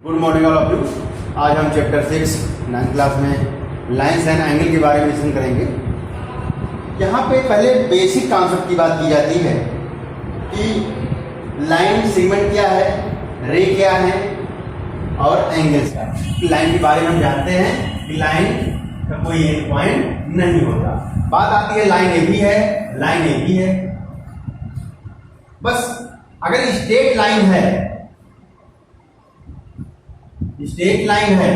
Good morning all of you. आज हम chapter 6 9th class में लाइन्स एंड एंगल के बारे में डिस्कस करेंगे। यहाँ पे पहले बेसिक कॉन्सेप्ट की बात की जाती है कि लाइन सेगमेंट क्या है, रे क्या है और एंगल्स क्या है। लाइन के बारे में हम जानते हैं कि लाइन का कोई एंड पॉइंट नहीं होता। बात आती है लाइन ए बी है, लाइन ए बी है। बस अगर स्ट्रेट लाइन है, स्ट्रेट लाइन है,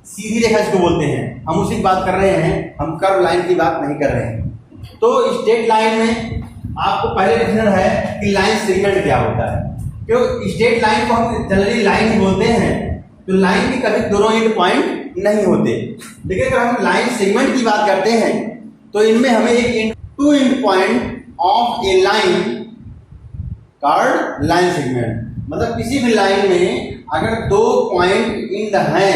सीधी रेखा इसको बोलते हैं, हम उसी की बात कर रहे हैं, हम कर्व लाइन की बात नहीं कर रहे हैं। तो स्ट्रेट लाइन में आपको पहले देखना है कि लाइन सेगमेंट क्या होता है। क्यों स्ट्रेट लाइन को हम जनरली लाइन ही बोलते हैं, तो लाइन के कभी दोनों एंड पॉइंट नहीं होते। लेकिन अगर हम लाइन सेगमेंट की बात करते हैं तो इनमें हमें एक two end point of a line called line segment. मतलब किसी भी लाइन में अगर दो पॉइंट इंड हैं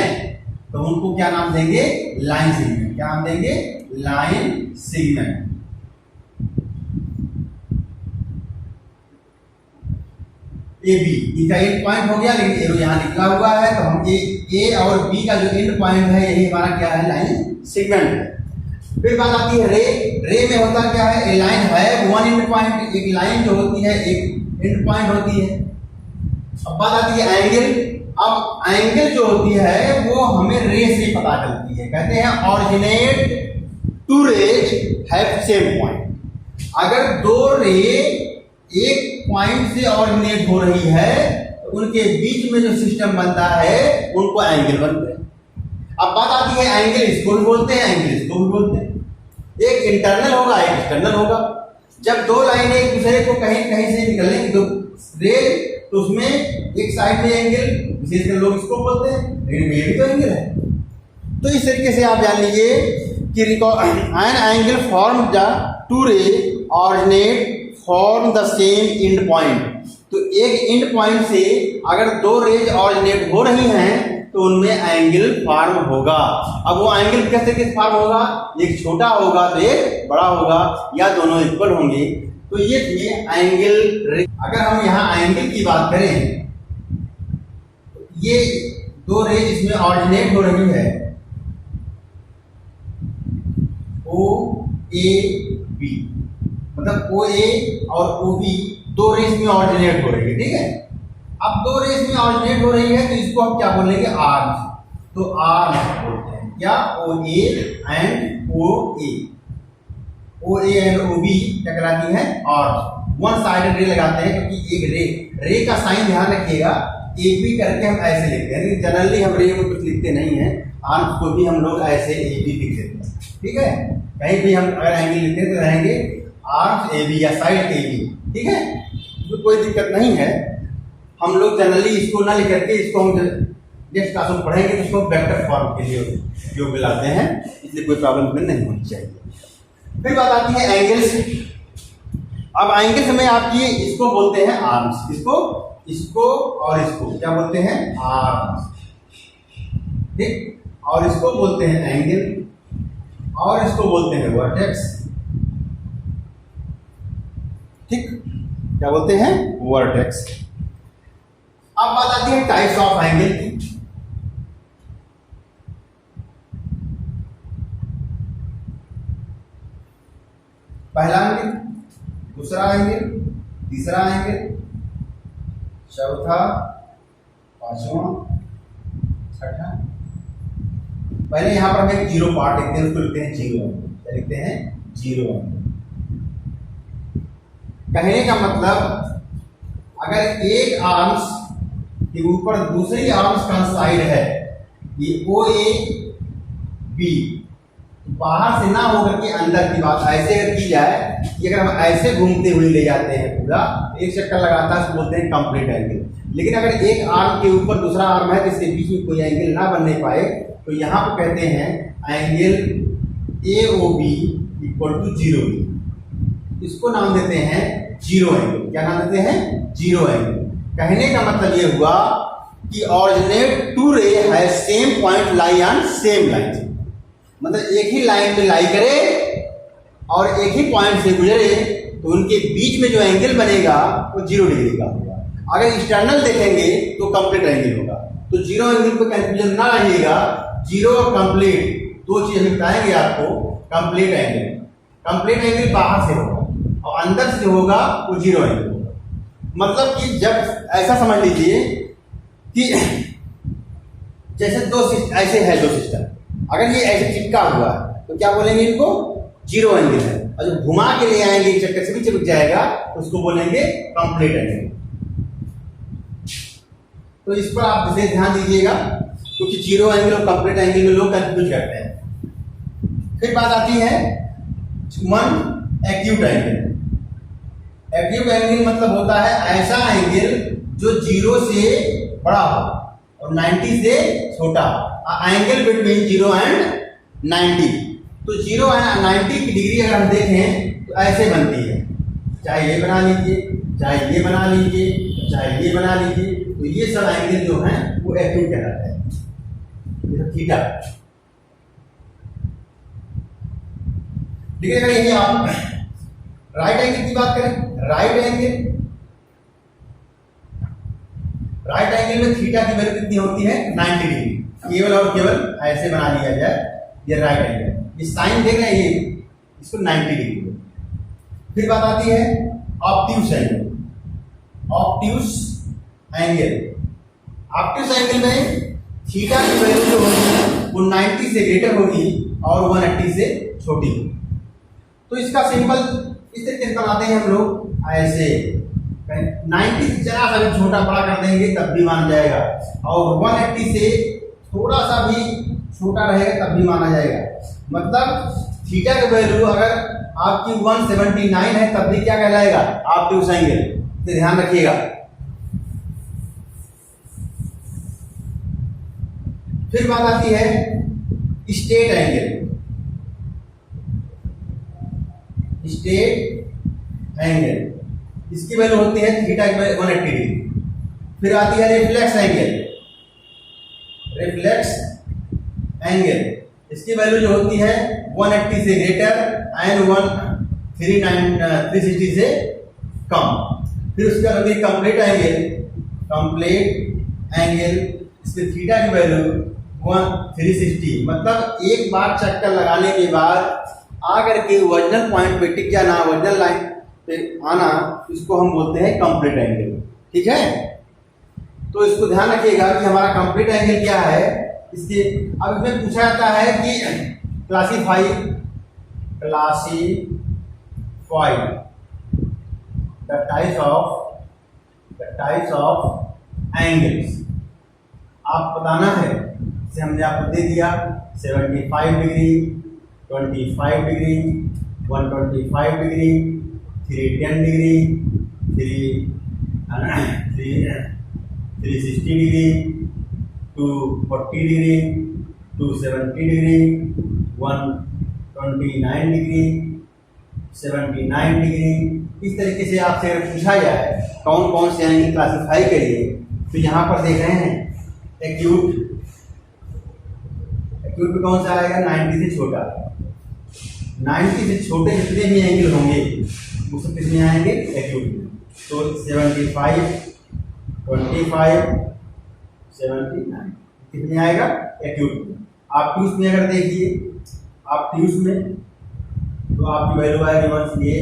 तो उनको क्या नाम देंगे? Line segment. क्या नाम देंगे? Line segment. ए बी इसका एंड पॉइंट हो गया, लेकिन एरो यहां निकला हुआ है तो हम ए और बी का जो एंड पॉइंट है यही हमारा क्या है? लाइन सेगमेंट है। फिर बात आती है रे। रे में होता क्या है? ए लाइन है वन एंड पॉइंट, एक लाइन जो होती है एक एंड पॉइंट होती है। अब बात आती है एंगल। अब एंगल जो होती है वो हमें रे से पता चलती है। कहते हैं originate two rays have same point. अगर दो रे एक पॉइंट से ऑरिजिनेट हो रही है तो उनके बीच में जो सिस्टम बनता है उनको एंगल बनते हैं। अब बात आती है एंगल, इसको भी बोलते हैं, एंगल इसको भी बोलते हैं। एक इंटरनल होगा, एक एक्सटर्नल होगा। जब दो लाइनें एक दूसरे को कहीं कहीं से निकलेंगी तो रे, तो उसमें एक साइड में एंगल, विशेषकर लोग इसको बोलते हैं, लेकिन ये भी तो एंगल है। तो इस तरीके से आप जान लीजिए कि an angle form the two ray originate form the same end point. तो एक एंड पॉइंट से अगर दो रेज ऑरिजिनेट हो रही हैं तो उनमें एंगल फॉर्म होगा। अब वो एंगल किस तरीके से फॉर्म होगा? एक छोटा होगा तो एक बड़ा होगा, या दोनों इक्वल होंगे। तो ये थी एंगल। अगर हम यहाँ एंगल की बात करें, ये दो रेज इसमें ऑरिजिनेट हो रही है, ओ ए बी, मतलब ओ ए और ओ बी दो रेज में ऑरिजिनेट हो रही है। ठीक है, अब दो रेज में ऑरिजिनेट हो रही है तो इसको हम क्या बोलेंगे? आर्म्स। तो आर्म्स बोलते हैं क्या? O A and O A, O A and O B क्या कहलाती है? आर्म्स। वन साइडेड रे लगाते हैं क्योंकि एक रे का साइन ध्यान रखिएगा, ए बी करके हम ऐसे लिखते हैं। जनरली हम रे में कुछ लिखते नहीं है, आर्म्स को भी हम लोग ऐसे ए बी लिख देते हैं। ठीक है, कहीं भी हम अगर एंगल लिखते हैं तो रहेंगे आर्म्स ए बी या साइड ए बी। ठीक है, तो कोई दिक्कत नहीं है। हम लोग जनरली इसको ना लिख करके इसको हम नेक्स्ट क्लास में पढ़ेंगे तो इसको वेक्टर फॉर्म के लिए उपयोग में लाते हैं, इसलिए कोई प्रॉब्लम में नहीं होनी चाहिए। फिर बात आती है एंगल्स। अब एंगल्स में आपकी इसको बोलते हैं आर्म्स, इसको और इसको क्या बोलते हैं? आर्म्स। ठीक, और इसको बोलते हैं एंगल और इसको बोलते हैं वर्टेक्स। ठीक, क्या बोलते हैं? वर्टेक्स। अब बात आती है टाइप्स ऑफ एंगल की। पहला एंगल, दूसरा एंगल, तीसरा एंगल, चौथा, पांचवा, छठा। पहले यहां पर हम एक जीरो पार्ट लिखते हैं, उसको लिखते हैं जीरो एंगल। क्या लिखते हैं? Zero angle. कहने का मतलब अगर एक आर्म्स के ऊपर दूसरी आर्म्स का साइड है, ये ओ ए बी, बाहर से ना होकर के अंदर की बात ऐसे अगर की जाए कि अगर हम ऐसे घूमते हुए ले जाते हैं पूरा एक चक्कर लगाता है, बोलते हैं कंप्लीट एंगल। लेकिन अगर एक आर्म के ऊपर दूसरा आर्म है जिसके बीच में कोई एंगल ना बनने पाए तो यहाँ पर कहते हैं angle A O B equal to zero. इसको नाम देते हैं जीरो एंगल। क्या नाम देते हैं? Zero angle. कहने का मतलब ये हुआ कि ऑरिजिनेट टू रे है same point lie on same line. मतलब एक ही लाइन में लाई करे और एक ही पॉइंट से गुजरे तो उनके बीच में जो एंगल बनेगा वो 0 डिग्री का होगा। अगर एक्सटर्नल देखेंगे तो कंप्लीट एंगल होगा। तो जीरो एंगल पे कंफ्यूजन ना रहिएगा। जीरो और कंप्लीट दो चीज हम बताएंगे आपको। कंप्लीट एंगल बाहर से होगा और अंदर से जो होगा वो जीरो एंगल होगा। मतलब कि जब ऐसा समझ लीजिए कि जैसे दो ऐसे है दो सिस्टम, अगर ये ऐसे चिपका हुआ है तो क्या बोलेंगे इनको? जीरो एंगल है। और जब घुमा के ले आएंगे एक चक्कर से भी चिपक जाएगा उसको बोलेंगे कंप्लीट एंगल। तो इस पर आप विशेष ध्यान दीजिएगा क्योंकि जीरो एंगल और कंप्लीट एंगल में लोग कंफ्यूज करते हैं। फिर बात आती है one acute angle. Acute angle मतलब होता है ऐसा एंगल जो जीरो से बड़ा हो और 90 से छोटा हो। Angle between zero and 90। तो जीरो एंड 90 की डिग्री अगर हम देखें तो ऐसे बनती है, चाहे ये बना लीजिए, चाहे ये बना लीजिए, चाहे ये बना लीजिए। तो ये सब एंगल जो हैं वो एक्यूट कहलाते हैं। ये सब थीटा। ठीक है, यही आप राइट एंगल की बात करें। राइट एंगल में थीटा की वैल्यू कितनी होती है? 90 डिग्री। केवल और केवल ऐसे बना लिया जाए, ये राइट एंगल। ये साइन देख रहे हैं, ये इसको 90 डिग्री। फिर बात आती है ऑब्ट्यूस एंगल। ऑब्ट्यूस एंगल में थीटा की वैल्यू जो होगी वो 90 से ग्रेटर होगी और 180 से छोटी होगी। तो इसका सिंबल इस तरीके से बनाते हैं हम लोग, ऐसे 90 से जरा सा भी छोटा बड़ा कर देंगे तब भी मान जाएगा, और 180 से थोड़ा सा भी छोटा रहेगा तब भी माना जाएगा। मतलब थीटा की वैल्यू अगर आपकी 179 है तब भी क्या कहलाएगा? Obtuse angle. तो ध्यान रखिएगा। फिर बात आती है स्ट्रेट एंगल। इसकी वैल्यू होती है थीटा की वैल्यू 180 डिग्री। फिर आती है रिफ्लेक्स एंगल। इसकी वैल्यू जो होती है 180 से ग्रेटर एंड 360 से कम। फिर उसके बाद होती है कंप्लीट एंगल। इसकी थीटा की वैल्यू 360। मतलब एक बार चक्कर लगाने के बाद आकर के ओरिजिनल पॉइंट पे टिक जाना, ओरिजिनल लाइन पे आना, इसको हम बोलते हैं कंप्लीट एंगल। ठीक है, तो इसको ध्यान रखिएगा कि हमारा कंप्लीट एंगल क्या है। इसके अब इसमें पूछा जाता है कि classify the types of angles. आप बताना है, जैसे हमने आपको दे दिया 75 degree, 25 degree, 125 degree, 310 degree, 360 degree, 240 degree, 270 degree, 129 degree, 79 degree. इस तरीके से आपसे पूछा जाए कौन कौन से एंगल क्लासिफाई करिए, तो यहाँ पर देख रहे हैं एक्यूट में कौन सा आएगा? 90 से छोटा। 90 से छोटे जितने भी एंगल होंगे वो सब किसमें आएंगे? एक्यूट में। तो 75, 25, 79 कितने आएगा? एक्यूट में। ऑब्ट्यूस में अगर देखिए, ऑब्ट्यूस में तो आपकी वैल्यू आएगी 1 ये,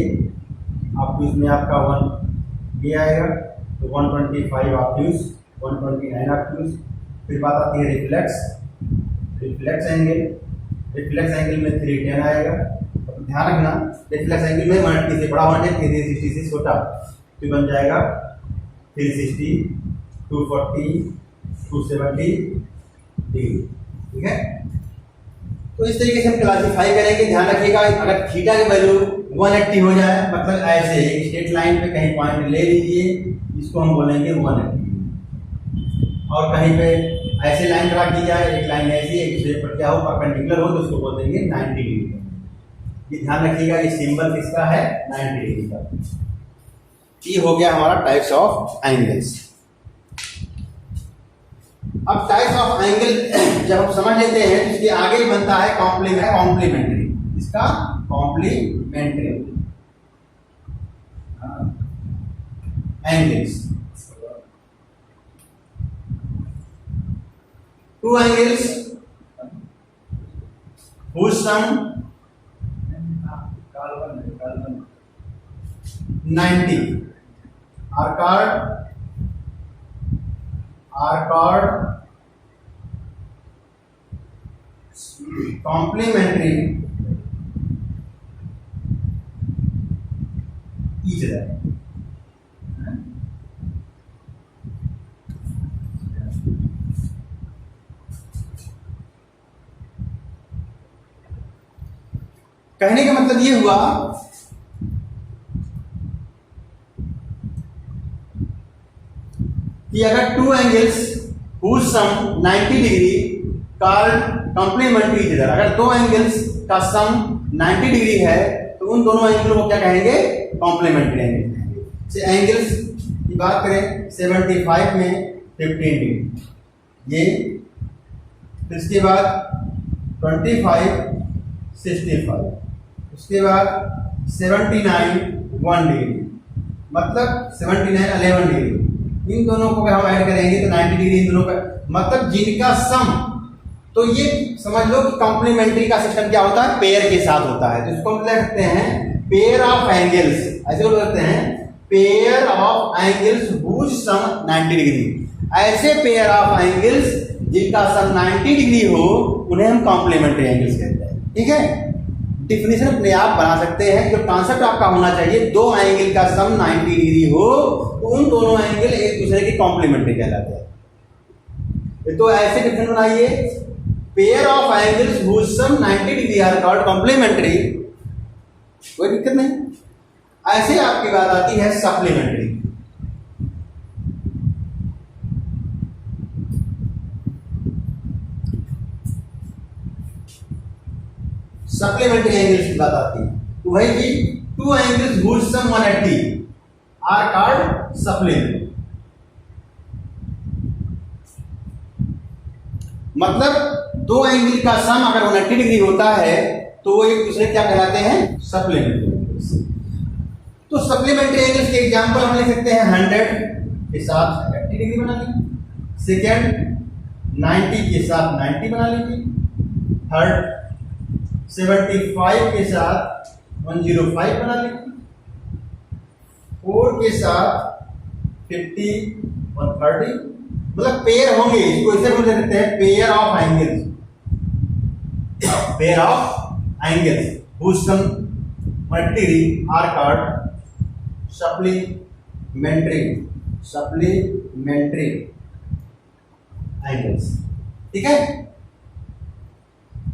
ऑब्ट्यूस में आपका 1 ये आएगा, तो 125 ऑब्ट्यूस, 129 ऑब्ट्यूस। फिर बात आती है रिफ्लेक्स एंगल में 310 आएगा। तो ध्यान रखना, रिफ्लेक्स एंगल में 180 से बड़ा होना चाहिए, 360 से छोटा, तो बन जाएगा 360, 240, 270 डिग्री। ठीक है, तो इस तरीके से हम क्लासिफाई करेंगे। ध्यान रखिएगा, अगर थीटा की वैल्यू 180 हो जाए, मतलब ऐसे एक स्ट्रेट लाइन पे कहीं पॉइंट ले लीजिए, इसको हम बोलेंगे 180। और कहीं पे ऐसे लाइन ड्रा की जाए, एक लाइन ऐसी एक दूसरे पर क्या हो परपेंडिकुलर हो, तो उसको बोल देंगे 90 डिग्री। ये ध्यान रखिएगा, ये सिंबल किसका है? 90 डिग्री का। ये हो गया हमारा टाइप्स ऑफ एंगल्स। अब टाइप्स ऑफ एंगल जब हम समझ लेते हैं तो इसके आगे बनता है कॉम्प्लीमेंट्री। इसका complementary angles. two angles whose sum 90 are called complementary each other. कहने का मतलब ये हुआ कि अगर two angles whose sum 90 degree called complementary each other, अगर दो एंगल्स का सम 90 डिग्री है तो उन दोनों एंगल को क्या कहेंगे? कॉम्प्लीमेंट्री एंगल कहेंगे। से एंगल्स की बात करें 75 में 15 डिग्री ये, फिर इसके बाद 25 65, उसके बाद 79 1 डिग्री, मतलब 79 11 डिग्री। इन दोनों को अगर हम ऐड करेंगे तो 90 डिग्री इन दोनों का, मतलब जिनका सम, तो ये समझ लो कि कॉम्प्लीमेंट्री का सिस्टम क्या होता है? पेयर के साथ होता है। तो इसको हम लिख सकते हैं पेयर ऑफ एंगल्स, ऐसे बोल सकते हैं pair of angles whose sum 90 degree. ऐसे पेयर ऑफ एंगल्स जिनका सम 90 डिग्री हो उन्हें हम कॉम्प्लीमेंट्री एंगल्स कहते हैं। ठीक है, डिफिनेशन अपने आप बना सकते हैं। जो कॉन्सेप्ट आपका होना चाहिए, दो एंगल का सम 90 डिग्री हो तो उन दोनों एंगल एक दूसरे के कॉम्प्लीमेंट्री कहलाते हैं। तो ऐसे डिफिनेशन बनाइए, pair of angles whose sum 90 degree are called complementary, कोई दिक्कत नहीं। ऐसे आपकी बात आती है सप्लीमेंट्री। सप्लीमेंट्री एंगल्स की बात आती है तो वही कि two angles whose sum 180 are called supplementary. मतलब दो एंगल का सम अगर 180 डिग्री होता है तो वो एक दूसरे क्या कहलाते हैं? Supplementary angles. तो सप्लीमेंट्री एंगल्स के एग्जांपल हम लिख सकते हैं 100 के साथ 80 डिग्री बना लीजिए, सेकेंड 90 के साथ 90 बना लीजिए, थर्ड 75 के साथ 105 बना लीजिए, 4 के साथ 50 130, मतलब पेयर होंगे। इसको ऐसे बोल सकते हैं pair of angles, pair of angles whose sum 180 degree are called supplementary angles. ठीक है,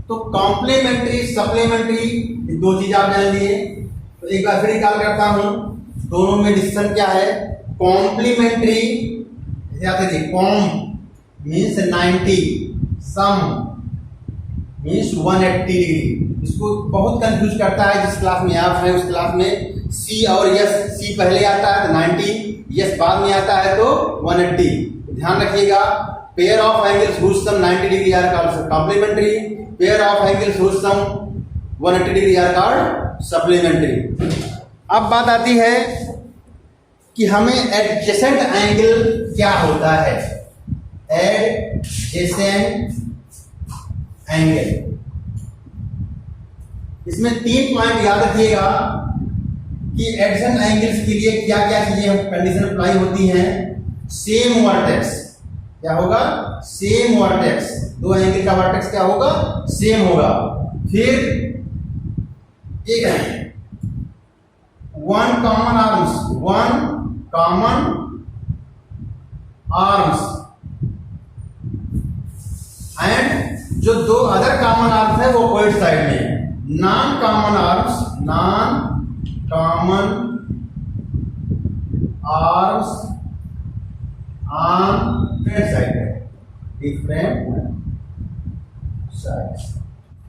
तो कॉम्प्लीमेंट्री सप्लीमेंट्री दो चीज आप जान लिए। तो एक बार फिर निकाल करता हूं, दोनों में डिस्टेंस क्या है? कॉम्प्लीमेंट्री कॉम मीन्स 90, सम मीन्स 180 डिग्री। इसको बहुत कंफ्यूज करता है। जिस क्लास में आप हैं उस क्लास में सी और यस, सी पहले आता है तो 90, यस बाद में आता है तो 180। ध्यान रखिएगा, pair of angles whose sum 90 degree are called complementary, pair of angles whose sum 180 degree are called supplementary. अब बात आती है कि हमें एडजेसेंट एंगल क्या होता है? एडजेसेंट एंगल, इसमें 3 पॉइंट याद रखिएगा कि एडजेसेंट एंगल्स के लिए क्या क्या चीजें कंडीशन अप्लाई होती हैं। सेम वर्टेक्स, क्या होगा? सेम वर्टेक्स, दो एंगल का वर्टेक्स क्या होगा? सेम होगा। फिर एक वन कॉमन आर्म्स एंड जो दो अदर कॉमन आर्म्स है वो अपोजिट साइड में है। Non common arms on different side है, different sides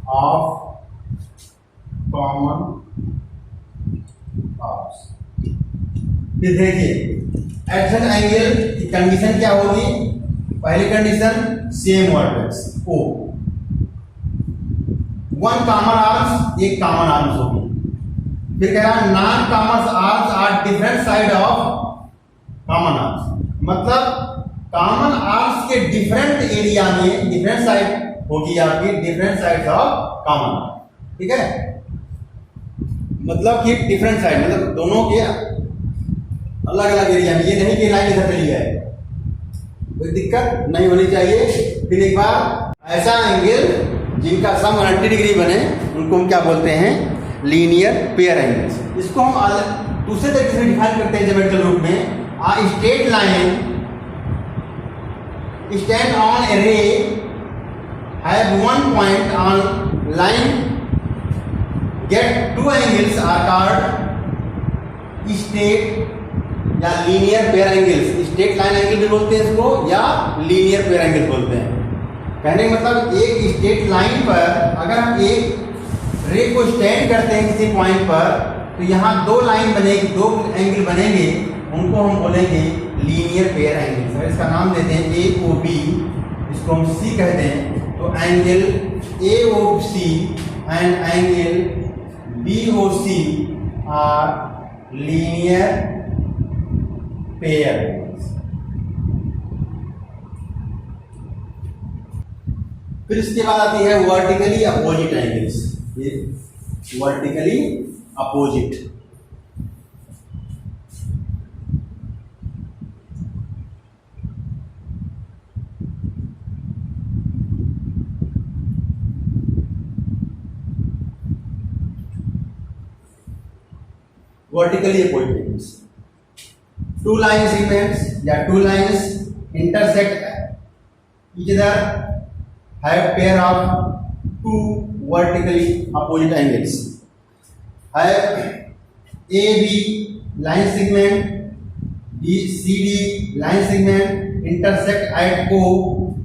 of common arms. फिर देखिए एडजेसेंट एंगल की कंडीशन क्या होगी? पहली condition same vertex O, one common arms, एक कॉमन आर्म्स होगी। फिर कह रहा है non common arms are different side of common arms, मतलब कॉमन आर्म्स के डिफरेंट एरिया में डिफरेंट साइड होगी आपकी, डिफरेंट साइड्स ऑफ कॉमन, ठीक है। मतलब कि डिफरेंट साइड मतलब दोनों के अलग अलग एरिया में, ये नहीं कि लाइन इधर चली जाए, कोई दिक्कत नहीं होनी चाहिए। फिर एक बार ऐसा एंगल जिनका सम 180 डिग्री बने उनको हम क्या बोलते हैं, लीनियर पेयर एंगल्स। इसको हम दूसरे तरीके से डिफाइन करते हैं ज्योमेट्रिकल रूप में, a straight line stand on a ray have one point on line get two angles are called straight या linear pair angles. Straight line angle भी बोलते हैं इसको या लीनियर पेयर एंगल बोलते हैं। कहने का मतलब एक स्ट्रेट लाइन पर अगर हम एक रे को स्टैंड करते हैं किसी पॉइंट पर तो यहाँ दो लाइन बनेगी, दो एंगल बनेंगे, उनको हम बोलेंगे लीनियर पेयर एंगल। इसका नाम देते हैं ए ओ बी, इसको हम सी कहते हैं। तो angle A O C and angle B O C are linear pair. फिर इसके बाद आती है वर्टिकली अपोजिट एंगल्स। ये vertically opposite, vertically opposite angles. Two line segments या two lines intersect each other have pair of two vertically opposite angles. Have AB line segment, BCD line segment intersect at O,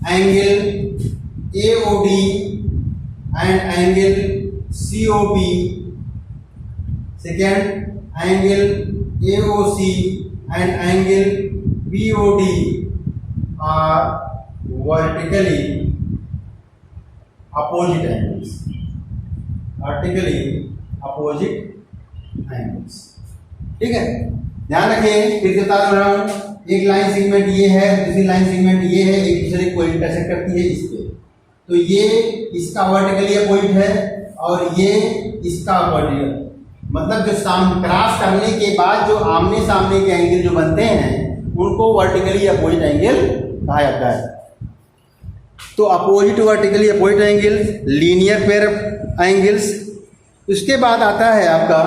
angle AOD and angle COB. Second, angle AOC and angle BOD are vertically opposite angles. Vertically opposite angles, ठीक है। ध्यान रखें, फिर से बता रहा हूं, एक लाइन सेगमेंट ये है, दूसरी लाइन सेगमेंट ये है, एक दूसरे को इंटरसेक्ट करती है इस पे, तो ये इसका वर्टिकली अपोजिट है और ये इसका अपोजिट, मतलब जो क्रॉस करने के बाद जो आमने सामने के एंगल जो बनते हैं उनको वर्टिकली अपोजिट एंगल कहा जाता है। तो opposite vertically opposite angle linear pair angles. उसके बाद आता है आपका